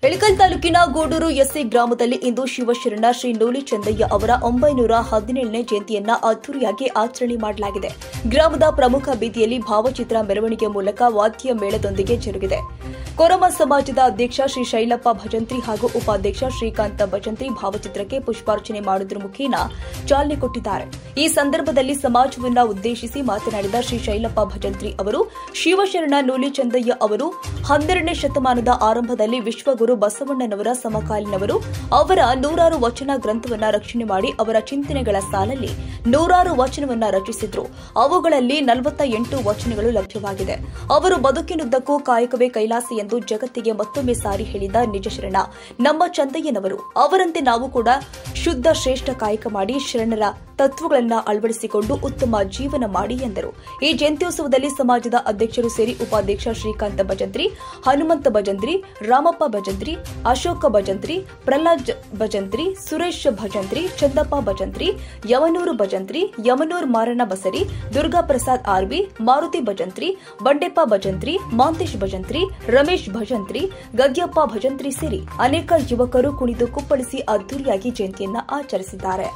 ಇಳಕಲ್ ತಾಲೂಕಿನ ಗೋಡೂರು ಎಸ್ಸಿ ಗ್ರಾಮದಲ್ಲಿ ಇಂದು ಶಿವಶರಣ ಶ್ರೀ ನೂಲಿ ಚಂದಯ್ಯ ಅವರ 917ನೇ ಜಯಂತಿಯನ್ನ ಅದ್ದೂರಿಯಾಗಿ ಆಚರಣೆ ಮಾಡಲಾಗಿದೆ. ಗ್ರಾಮದ ಪ್ರಮುಖ ಬೀದಿಯಲ್ಲಿ ಭಾವಚಿತ್ರ ಮೆರವಣಿಗೆ ಮೂಲಕ ವಾದ್ಯ ಮೇಳದೊಂದಿಗೆ ಜರುಗಿದೆ. ಕೊರಮ ಸಮಾಜದ ಅಧ್ಯಕ್ಷ ಶ್ರೀ ಶೈಲಪ್ಪ ಭಜಂತ್ರಿ ಹಾಗೂ ಉಪಾಧ್ಯಕ್ಷ ಶ್ರೀಕಾಂತ ಭಜಂತ್ರಿ ಭಾವಚಿತ್ರಕ್ಕೆ ಪುಷ್ಪಾರ್ಚನೆ ಮಾಡುವುದರ ಮುಖೇನ ಚಾಲನೆ ಕೊಟ್ಟಿದ್ದಾರೆ. ಈ ಸಂದರ್ಭದಲ್ಲಿ ಸಮಾಜವನ್ನ ಉದ್ದೇಶಿಸಿ ಮಾತನಾಡಿದ ಶ್ರೀ ಶೈಲಪ್ಪ ಭಜಂತ್ರಿ ಅವರು, ಶಿವಶರಣ ನೂಲಿ ಚಂದಯ್ಯ ಅವರು 12ನೇ ಶತಮಾನದ ಆರಂಭದಲ್ಲಿ ವಿಶ್ವಗುರು ಬಸವಣ್ಣನವರ ಸಮಕಾಲೀನವರು. ಅವರ 100 ವಚನ ಗ್ರಂಥವನ್ನ ರಕ್ಷಣೆ ಮಾಡಿ ಅವರ ಚಿಂತನೆಗಳ ಸಾಲಲ್ಲಿ 100 ವಚನವನ್ನ ರಚಿಸಿದ್ರು. ಅವುಗಳಲ್ಲಿ 48 ವಚನಗಳು ಲಭ್ಯವಾಗಿದೆ. ಅವರು ಬದುಕಿನುದ್ದಕ್ಕೂ ಕಾಯಕವೇ ಕೈಲಾಸ ಎಂದು ಜಗತ್ತಿಗೆ ಮತ್ತೊಮ್ಮೆ ಸಾರಿ ಹೇಳಿದ ನಿಜ ಶರಣ ನಮ್ಮ ಚಂದಯ್ಯನವರು. ಅವರಂತೆ ನಾವು ಕೂಡ ಶುದ್ಧ ಶ್ರೇಷ್ಠ ಕಾಯಕ ಮಾಡಿ ಶರಣರ ತತ್ವಗಳನ್ನು ಅಳವಡಿಸಿಕೊಂಡು ಉತ್ತಮ ಜೀವನ ಮಾಡಿ ಎಂದರು. ಈ ಜಯಂತ್ಯೋತ್ಸವದಲ್ಲಿ ಸಮಾಜದ ಅಧ್ಯಕ್ಷರು ಸೇರಿ ಉಪಾಧ್ಯಕ್ಷ ಶ್ರೀಕಾಂತ ಭಜಂತ್ರಿ, ಹನುಮಂತ ಭಜಂತ್ರಿ, ರಾಮಪ್ಪ ಭಜಂತ್ರಿ, ಅಶೋಕ ಭಜಂತ್ರಿ, ಪ್ರಹ್ಲಾದ್ ಭಜಂತ್ರಿ, ಸುರೇಶ್ ಭಜಂತ್ರಿ, ಚಂದಪ್ಪ ಭಜಂತ್ರಿ, ಯಮನೂರು ಭಜಂತ್ರಿ, ಯಮನೂರ್ ಮಾರಣ್ಣ ಬಸರಿ, ದುರ್ಗಾ ಪ್ರಸಾದ್ ಆರ್ವಿ, ಮಾರುತಿ ಭಜಂತ್ರಿ, ಬಂಡೆಪ್ಪ ಭಜಂತ್ರಿ, ಮಾಂತೇಶ್ ಭಜಂತ್ರಿ, ರಮೇಶ್ ಭಜಂತ್ರಿ, ಗದ್ಯಪ್ಪ ಭಜಂತ್ರಿ ಸೇರಿ ಅನೇಕ ಯುವಕರು ಕುಣಿದು ಕುಪ್ಪಳಿಸಿ ಅದ್ದೂರಿಯಾಗಿ ಜಯಂತಿಯನ್ನ ಆಚರಿಸಿದ್ದಾರೆ.